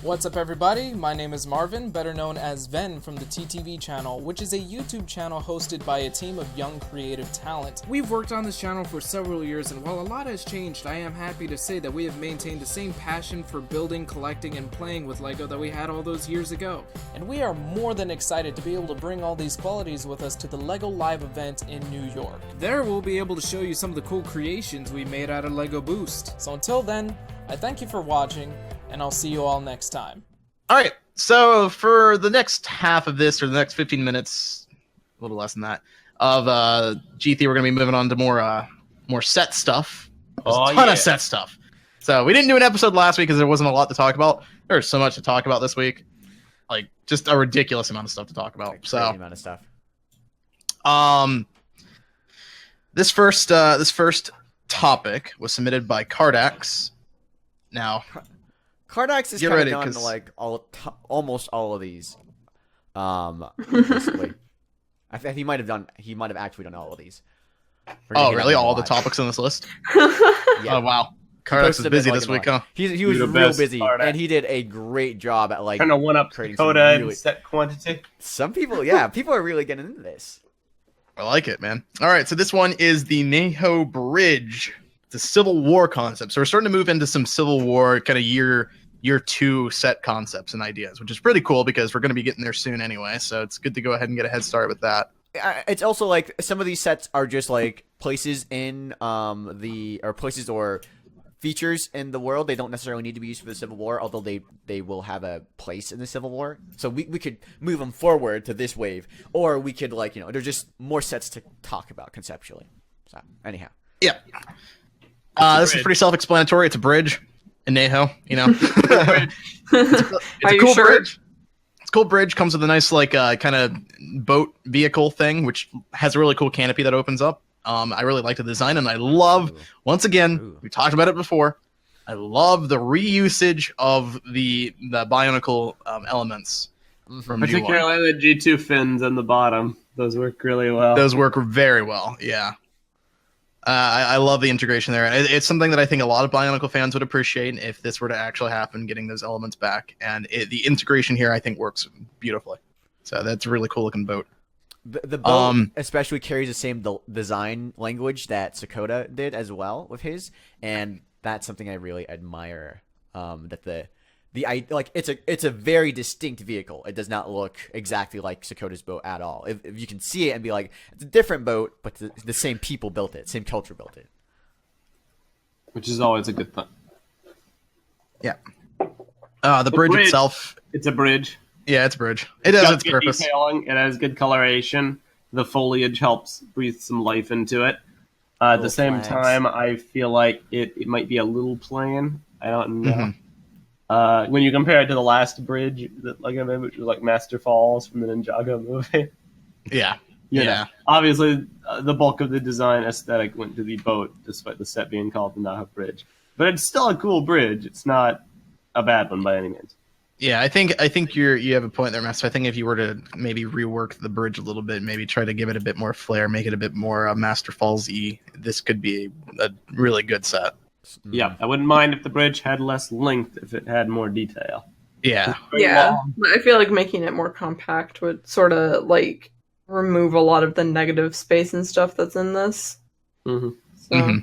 What's up, everybody? My name is Marvin, better known as Ven from the TTV channel, which is a YouTube channel hosted by a team of young creative talent. We've worked on this channel for several years, and while a lot has changed, I am happy to say that we have maintained the same passion for building, collecting, and playing with LEGO that we had all those years ago. And we are more than excited to be able to bring all these qualities with us to the LEGO Live event in New York. There we'll be able to show you some of the cool creations we made out of LEGO Boost. So until then, I thank you for watching, and I'll see you all next time. Alright, so for the next half of this, or the next 15 minutes, a little less than that, of GT, we're going to be moving on to more set stuff. There's a ton of set stuff. So we didn't do an episode last week because there wasn't a lot to talk about. There's so much to talk about this week. Like, just a ridiculous amount of stuff to talk about. Like, crazy amount of stuff. This first topic was submitted by Kardax. Now, Kardax is kind of done like almost all of these. Basically, I think he might have actually done all of these. Oh, really? All the topics on this list? Yeah. Oh, wow. Kardax is busy this week, huh? He was real busy, and he did a great job at like trying to one up Dakota and set quantity. Some people, yeah, people are really getting into this. I like it, man. All right, so this one is the Naho Bridge. It's a Civil War concept. So we're starting to move into some Civil War kind of year two set concepts and ideas, which is pretty cool because we're going to be getting there soon anyway. So it's good to go ahead and get a head start with that. It's also like some of these sets are just like places in places or features in the world. They don't necessarily need to be used for the Civil War, although they will have a place in the Civil War. So we could move them forward to this wave, or we could there's just more sets to talk about conceptually. So anyhow, yeah. This is pretty self-explanatory. It's a bridge in Naho, it's a cool bridge. It's a cool bridge. Comes with a nice kind of boat vehicle thing, which has a really cool canopy that opens up. I really like the design, and I love, once again, we talked about it before, I love the reusage of the BIONICLE elements. From particularly the G2 fins on the bottom. Those work really well. Those work very well, yeah. I love the integration there. It's something that I think a lot of BIONICLE fans would appreciate if this were to actually happen, getting those elements back. And the integration here, I think, works beautifully. So that's a really cool looking boat. The boat especially carries the same design language that Sakota did as well with his, and that's something I really admire. That it's a very distinct vehicle. It does not look exactly like Sakota's boat at all. If you can see it and be like, it's a different boat, but the same people built it, same culture built it, which is always a good thing. Yeah. The bridge itself. It's a bridge. Yeah, it's a bridge. It has its purpose. Detailing. It has good coloration. The foliage helps breathe some life into it. At the same time, I feel like it might be a little plain. I don't know. Mm-hmm. When you compare it to the last bridge, which was like Master Falls from the Ninjago movie. Yeah. You know, obviously, the bulk of the design aesthetic went to the boat, despite the set being called the Naho Bridge. But it's still a cool bridge. It's not a bad one by any means. Yeah, I think you have a point there, Master. I think if you were to maybe rework the bridge a little bit, maybe try to give it a bit more flair, make it a bit more Master Falls-y, this could be a really good set. Yeah, I wouldn't mind if the bridge had less length, if it had more detail. Yeah. Yeah, but I feel like making it more compact would sort of like remove a lot of the negative space and stuff that's in this. Mm-hmm. So. Mm-hmm.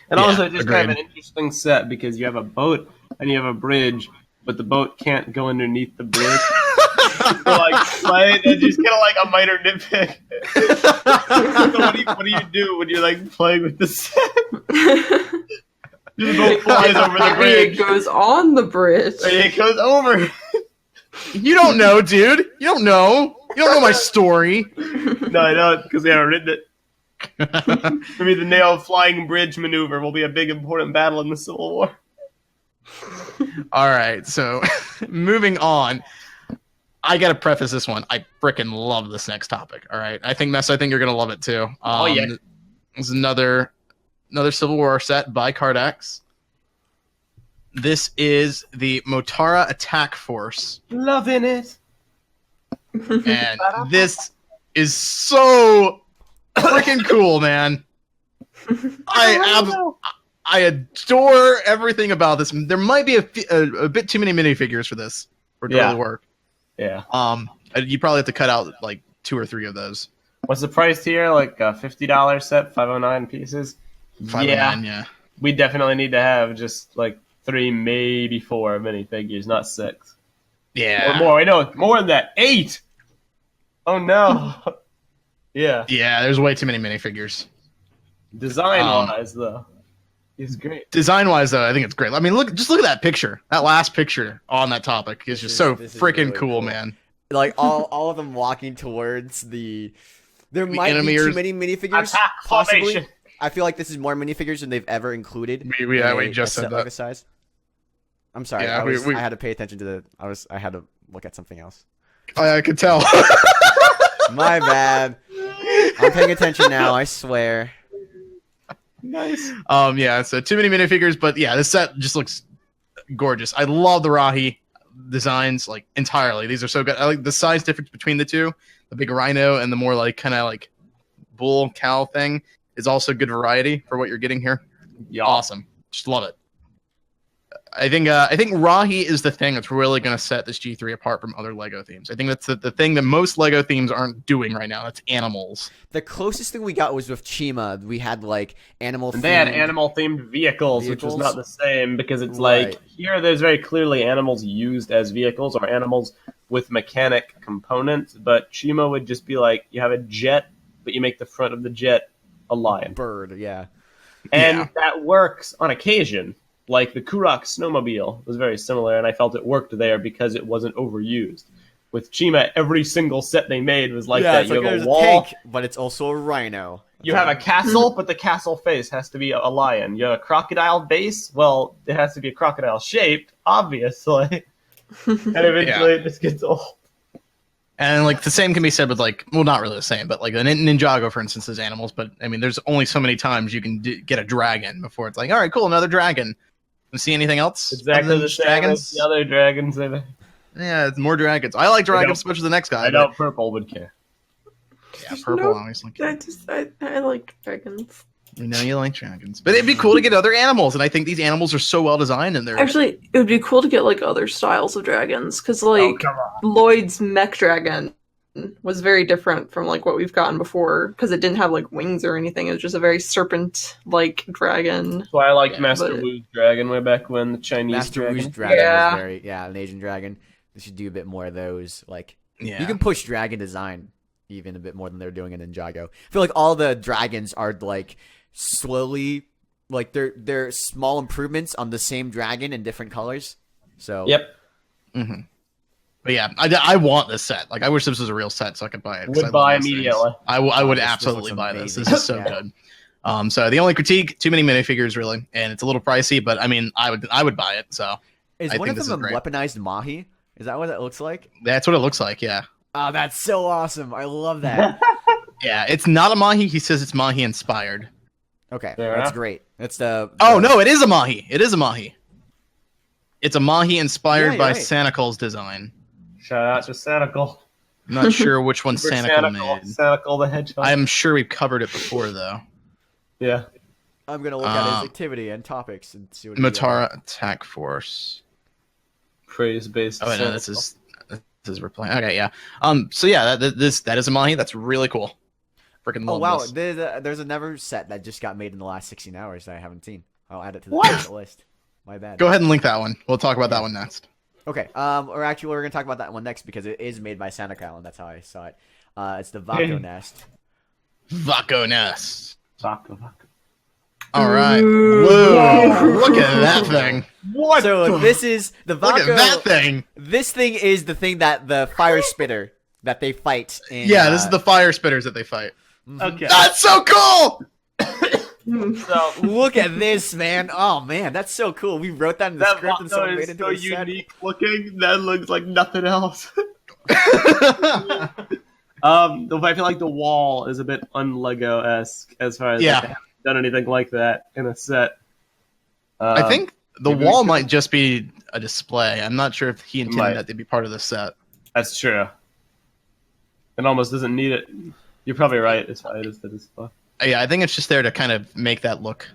And also, just kind of an interesting set because you have a boat and you have a bridge, but the boat can't go underneath the bridge. It's just kind of like a minor nitpick. So what do you do when you're like playing with the set? The boat flies over the bridge. It goes on the bridge. It goes over. You don't know, dude. You don't know. You don't know my story. No, I don't, because they haven't written it. For me, the Naho flying bridge maneuver will be a big important battle in the Civil War. All right, so moving on. I gotta preface this one. I frickin' love this next topic. All right, I think Meso, I think you're gonna love it too. This is another Civil War set by Kardax. This is the Motara Attack Force. Loving it. And this is so freaking cool, man. I I adore everything about this. There might be a bit too many minifigures for this for it to really work. Yeah. You probably have to cut out like 2 or 3 of those. What's the price here? Like a $50 set, 509 pieces. 509, yeah. We definitely need to have just like 3, maybe 4 minifigures, not 6. Yeah. Or more. I know more than that. 8. Oh no. Yeah. Yeah, there's way too many minifigures. Design-wise, though, it's great. Design-wise, though, I think it's great. I mean, look at that picture. That last picture on that topic is just so freaking really cool, man. Like all of them walking towards the. There might be too many minifigures. Attack possibly. formation. I feel like this is more minifigures than they've ever included. We just said that. Size. I'm sorry. Yeah, I had to pay attention to the. I had to look at something else. I could tell. My bad. I'm paying attention now. I swear. Nice. Yeah. So too many minifigures, but yeah, this set just looks gorgeous. I love the Rahi designs like entirely. These are so good. I like the size difference between the two. The big rhino and the more like kind of like bull cow thing is also good variety for what you're getting here. Yeah. Awesome. Just love it. I think Rahi is the thing that's really going to set this G3 apart from other LEGO themes. I think that's the thing that most LEGO themes aren't doing right now. That's animals. The closest thing we got was with Chima. We had like animal. And they had animal-themed vehicles, which was not the same because it's like here there's very clearly animals used as vehicles or animals with mechanic components. But Chima would just be like you have a jet, but you make the front of the jet a lion. Bird, yeah. And that works on occasion. Like the Kurok snowmobile was very similar, and I felt it worked there because it wasn't overused. With Chima, every single set they made was like that. You have a wall, tank, but it's also a rhino. You have a castle, but the castle face has to be a lion. You have a crocodile base, well, it has to be a crocodile shaped, obviously. And eventually it just gets old. And like the same can be said with like, well, not really the same, but like the Ninjago, for instance, is animals. But I mean, there's only so many times you can get a dragon before it's like, all right, cool, another dragon. See anything else? Exactly the same as the other dragons. Yeah, it's more dragons. I like dragons as much as the next guy. I know Prpl would care. Yeah, Prpl always like. I like dragons. You know you like dragons, but it'd be cool to get other animals, and I think these animals are so well designed, and they're actually it would be cool to get like other styles of dragons because like Lloyd's mech dragon was very different from like what we've gotten before because it didn't have like wings or anything. It was just a very serpent like dragon. That's why I liked Master Wu's dragon way back when, the Chinese Master Wu's dragon was very an Asian dragon. They should do a bit more of those. Like you can push dragon design even a bit more than they're doing in Ninjago. I feel like all the dragons are like slowly like they're small improvements on the same dragon in different colors. So Mm-hmm. But yeah, I want this set. Like, I wish this was a real set so I could buy it. Would buy immediately. I would absolutely buy this. This is so good. So the only critique, too many minifigures, really, and it's a little pricey. But I mean, I would buy it. So is one of them a weaponized Mahi? Is that what it looks like? That's what it looks like. Yeah. Oh, that's so awesome! I love that. Yeah, it's not a Mahi. He says it's Mahi inspired. Okay, that's great. It's the. Oh no, it is a Mahi. It is a Mahi. It's a Mahi inspired by Santicle's design. Shout out to Santicle. I'm not sure which one Santicle made. Santicle the Hedgehog. I'm sure we've covered it before, though. Yeah. I'm going to look at his activity and topics and see what Motara Attack Force. Praise-based. Oh, no, this is replying. Okay, yeah. So, yeah, that is a Mahi. That's really cool. Freaking love wow. this. There's another set that just got made in the last 16 hours that I haven't seen. I'll add it to the list. My bad. Go ahead and link that one. We'll talk about that one next. Okay, or actually, we're going to talk about that one next because it is made by Santicle, and that's how I saw it. It's the Vako Nest. Vako Nest. Vako. All right. Whoa! Look at that thing. What? So this is the Vako. Look at that thing. This thing is the thing that the fire spitter that they fight in. Yeah, this is the fire spitters that they fight. Okay. That's so cool! So look at this, man. Oh man, that's so cool. We wrote that in the script and someone made it into a set. Unique looking. That looks like nothing else. I feel like the wall is a bit un-Lego-esque as far as they haven't done anything like that in a set. I think the wall might just be a display. I'm not sure if he intended that to be part of the set. That's true. It almost doesn't need it. You're probably right. It's why it is the display. Yeah, I think it's just there to kind of make that look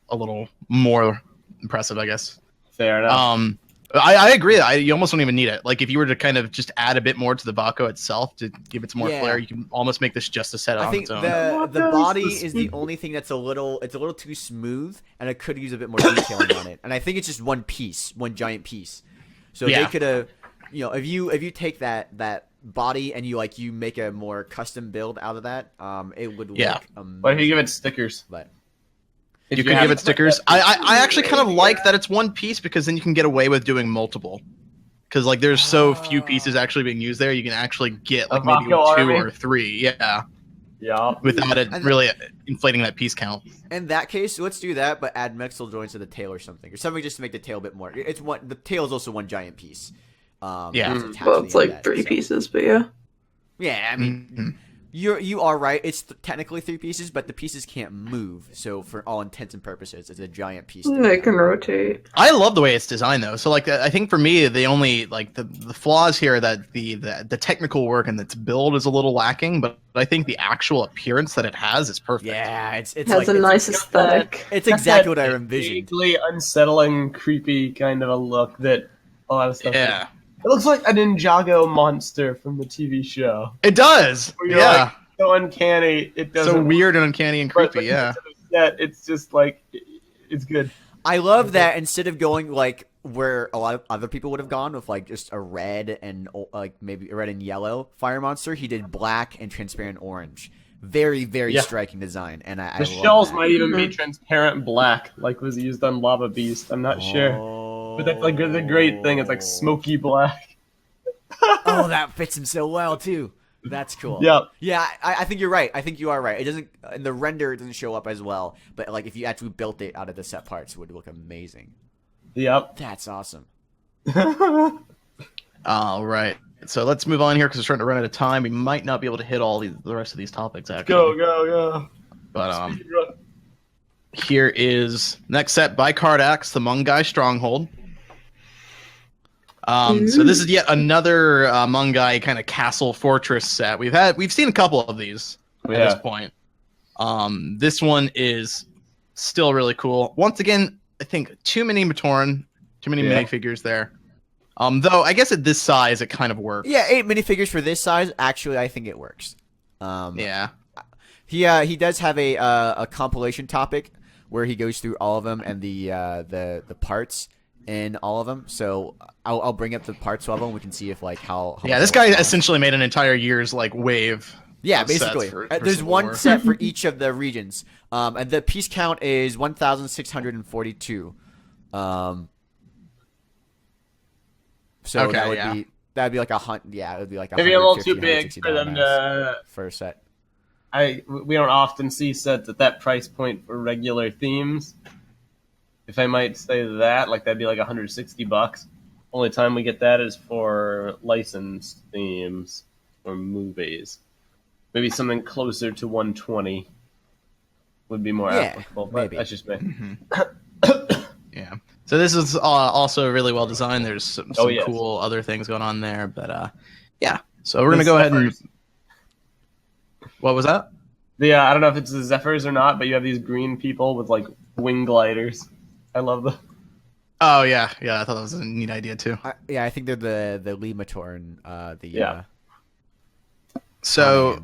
a little more impressive, I guess. Fair enough. I agree. You almost don't even need it. Like if you were to kind of just add a bit more to the Bako itself to give it some more flair, you can almost make this just a set on its own. I think the body is the only thing that's a little too smooth, and it could use a bit more detailing on it. And I think it's just one giant piece. So they could have, if you take that body and you make a more custom build out of that, it would look amazing. What if you give it stickers? But you could give it stickers. I actually kind of like that it's one piece because then you can get away with doing multiple. Because there's so few pieces actually being used there, you can actually get maybe 2 or 3. Yeah. Without it really inflating that piece count. In that case, let's do that, but add Mexel joints to the tail or something just to make the tail a bit more. The tail is also one giant piece. Well, it's like 3 pieces, but yeah. Yeah, I mean, you are right. It's technically 3 pieces, but the pieces can't move. So for all intents and purposes, it's a giant piece. They can rotate. I love the way it's designed, though. So I think for me, the only the flaws here that the technical work and its build is a little lacking, but I think the actual appearance that it has is perfect. Yeah, it has a nice aesthetic. It's exactly what I envisioned. Vaguely unsettling, creepy kind of a look that a lot of stuff. Yeah. It looks like a Ninjago monster from the TV show. It does. Yeah. So uncanny. It doesn't. So weird and uncanny and creepy. Yeah. It's just it's good. I love that instead of going where a lot of other people would have gone with just a red and maybe a red and yellow fire monster, he did black and transparent orange. Very, very striking design, and I love shells that. might even be transparent black, like was used on Lava Beast. I'm not sure. But that's the great thing. It's smoky black. Oh, that fits him so well too. That's cool. Yep. Yeah, I think you're right. I think you are right. It doesn't in the render. It doesn't show up as well. But if you actually built it out of the set parts, it would look amazing. Yep. That's awesome. All right. So let's move on here because we're starting to run out of time. We might not be able to hit all the rest of these topics. Actually. Go. But here is next set by Kardax, the Mangai Stronghold. So this is yet another Mangai kind of castle fortress set. We've seen a couple of these at this point. This one is still really cool. Once again, I think too many Matoran, too many minifigures there. Though I guess at this size it kind of works. Yeah, 8 minifigures for this size. Actually, I think it works. He does have a compilation topic where he goes through all of them and the parts in all of them. So I'll bring up the parts level and we can see if how this guy essentially made an entire year's wave. Yeah, basically. For there's one set for each of the regions. And the piece count is 1,642. So that'd be like a hunt. Yeah, it would be like maybe a little too big for them to for a set. We don't often see sets at that price point for regular themes. If I might say that, that'd be $160. Only time we get that is for licensed themes or movies. Maybe something closer to 120 would be more applicable. But that's just me. Yeah. So this is also really well designed. There's some cool other things going on there, but So we're gonna go ahead and. What was that? I don't know if it's the Zephyrs or not, but you have these green people with wing gliders. I love them. Oh yeah. I thought that was a neat idea too. I think they're the Lee Matoran. So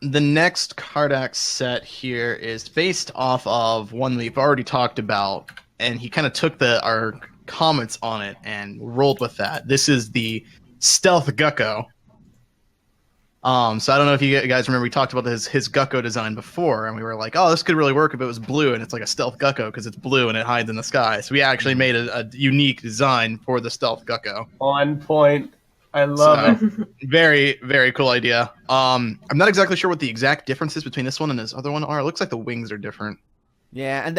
the next Kardax set here is based off of one we've already talked about, and he kind of took our comments on it and rolled with that. This is the Stealth Gukko. So I don't know if you guys remember, we talked about his Gukko design before, and we were like, oh, this could really work if it was blue, and it's like a Stealth Gukko because it's blue and it hides in the sky. So we actually made a unique design for the Stealth Gukko. On point. I love it. Very, very cool idea. I'm not exactly sure what the exact differences between this one and this other one are. It looks like the wings are different. Yeah, and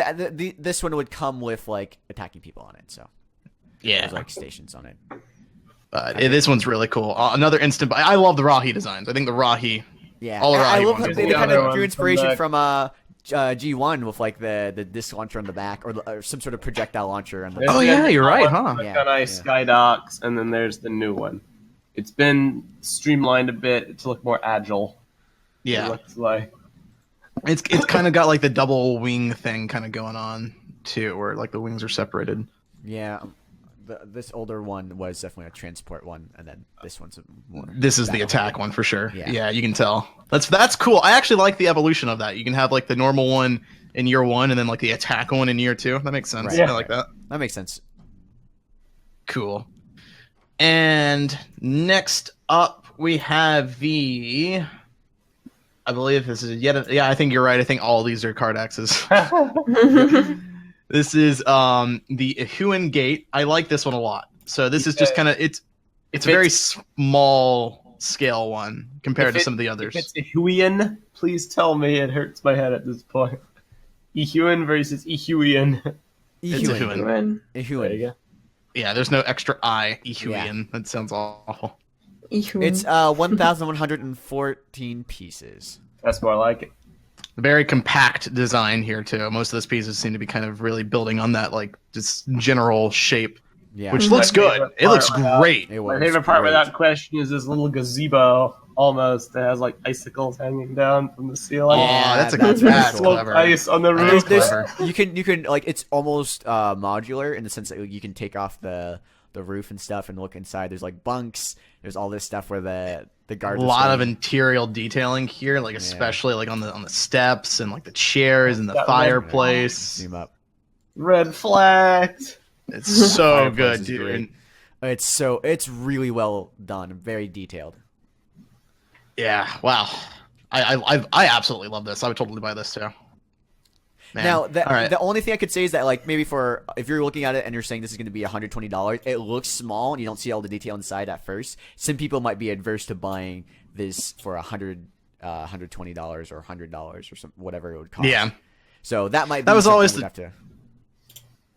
this one would come with attacking people on it, so there's stations on it. This one's really cool. Another instant. I love the Rahi designs. I think the Rahi. Yeah, all the Rahi I love ones. they kind of drew inspiration from G1 with the disc launcher on the back or some sort of projectile launcher. Oh yeah, you're right, huh? Skydox, and then there's the new one. It's been streamlined a bit to look more agile. Yeah. It looks like. It's kind of got like the double wing thing kind of going on too, where like the wings are separated. Yeah. This older one was definitely a transport one, and then this one's more. This is the attack one for sure. Yeah. Yeah, you can tell. That's cool. I actually like the evolution of that. You can have like the normal one in year 1, and then like the attack one in year 2. That makes sense. Right. Yeah. I like that. That makes sense. Cool. And next up, we have the. I believe this is yeah. I think you're right. I think all these are Kardaxes. This is the Ihuan gate. I like this one a lot. So this is just kind of it's a very small scale one compared to some of the others. If it's Ihuan, please tell me. It hurts my head at this point. Ihuan versus Ihuan. It's Ihuan. There you go. Yeah, there's no extra I. Ihuan. That sounds awful. It's 1,114 pieces. That's more like it. Very compact design here too. Most of those pieces seem to be kind of really building on that like just general shape, which looks good. It looks great. My favorite part without question is this little gazebo almost that has like icicles hanging down from the ceiling. Yeah, that's clever. Ice on the roof. You can like it's almost modular in the sense that you can take off the roof and stuff and look inside. There's like bunks. There's all this stuff where the guards. A lot of interior detailing here, like especially like on the steps and like the chairs and the fireplace. Zoom up. Red flags. It's so good, dude. It's really well done. Very detailed. Yeah. Wow. I absolutely love this. I would totally buy this too. Man. Now, the only thing I could say is that, like, maybe if you're looking at it and you're saying this is going to be $120, it looks small and you don't see all the detail inside at first. Some people might be adverse to buying this for $120 or $100 or whatever it would cost. Yeah. So that might be. That was always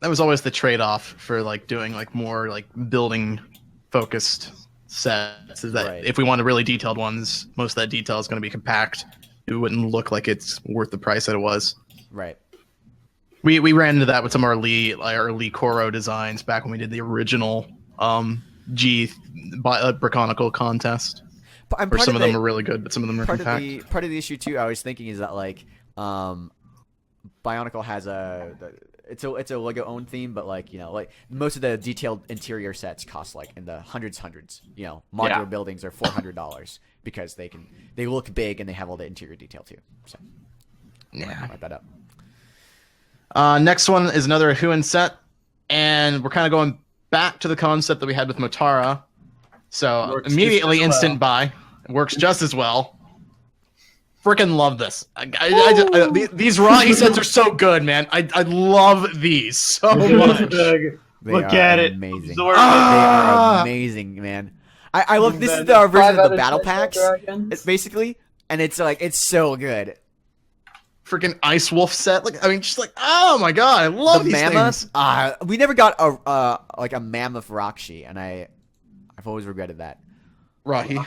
that was always the trade-off for like doing like more like building focused sets. Is that if we want really detailed ones, most of that detail is going to be compact. It wouldn't look like it's worth the price that it was. Right. We ran into that with some of our Lee Koro designs back when we did the original BrickFeed contest. Where some of them are really good, but some of them are compact. Part of the issue too, I was thinking, is that like Bionicle has it's a Lego owned theme, but like like most of the detailed interior sets cost like in the hundreds. Modular buildings are $400 because they look big and they have all the interior detail too. So wrap that up. Next one is another Ihuan set, and we're kind of going back to the concept that we had with Motara. So immediately instant buy. It works just as well. Freaking love this. These Rahi sets are so good, man. I love these so much. Look at it. Amazing. They are amazing, man. I love this is the version of the battle packs. It's basically, and it's like it's so good. Freaking Ice Wolf set. Like just like oh my god, I love these mammoth. Things. We never got a mammoth Rakshi, and I've always regretted that. Rahi.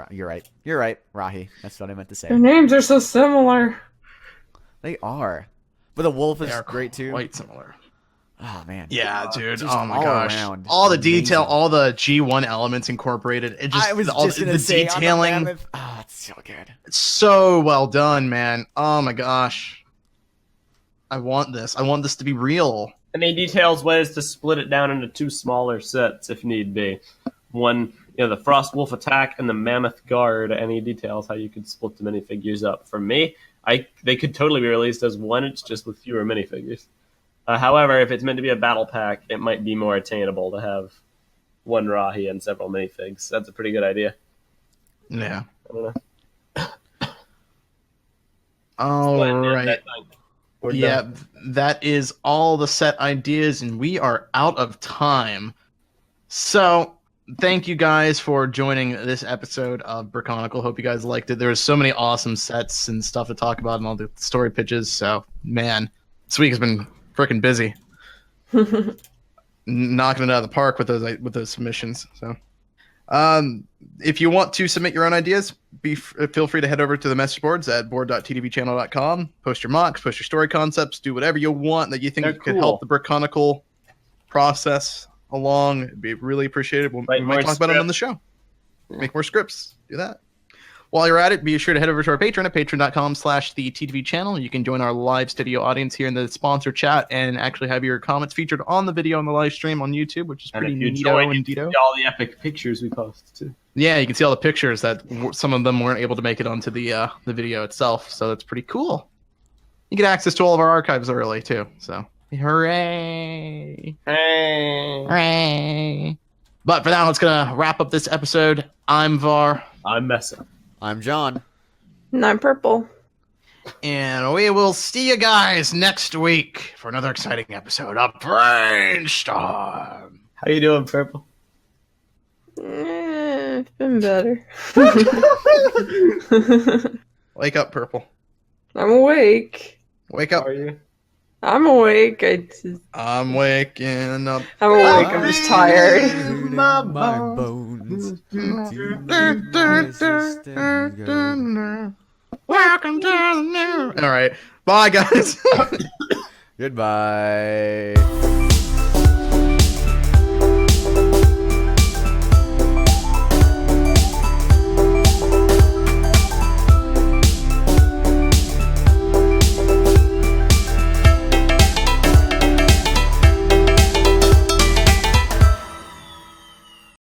You're right. Rahi. That's what I meant to say. Their names are so similar. They are, but the wolf is great too. Quite similar. Oh man. Yeah, dude. Just oh my gosh. Around. All the detail, all the G1 elements incorporated. It just the detailing. It's so good. It's so well done, man. Oh my gosh. I want this. I want this to be real. And he details ways to split it down into 2 smaller sets if need be. One, the Frost Wolf attack and the Mammoth Guard, and he details how you could split the minifigures up. For me, they could totally be released as one, it's just with fewer minifigures. However, if it's meant to be a battle pack, it might be more attainable to have one Rahi and several minifigs. That's a pretty good idea. Yeah. I don't know. All right. Yeah, that is all the set ideas, and we are out of time. So, thank you guys for joining this episode of BrickFeed. Hope you guys liked it. There was so many awesome sets and stuff to talk about and all the story pitches. So, man, this week has been freaking busy. Knocking it out of the park with those submissions. So, if you want to submit your own ideas, feel free to head over to the message boards at board.tdbchannel.com. Post your MOCs, post your story concepts, do whatever you want that you think could help the BrickFeed process along. It'd be really appreciated. We might talk about it on the show. Make more scripts. Do that. While you're at it, be sure to head over to our Patreon at patreon.com/the TTV channel. You can join our live studio audience here in the sponsor chat and actually have your comments featured on the video on the live stream on YouTube, which is pretty neato and see all the epic pictures we post too. Yeah, you can see all the pictures that some of them weren't able to make it onto the video itself, so that's pretty cool. You get access to all of our archives early too, so hooray! Hooray! But for now, it's gonna wrap up this episode. I'm Var. I'm Meso. I'm John. And I'm Prpl. And we will see you guys next week for another exciting episode of Brainstorm. How you doing, Prpl? It's been better. Wake up, Prpl. I'm awake. Wake up. How are you? I'm awake. I'm waking up. I'm awake. I'm just tired. My bones. Welcome to the new. All right. Bye, guys. Goodbye.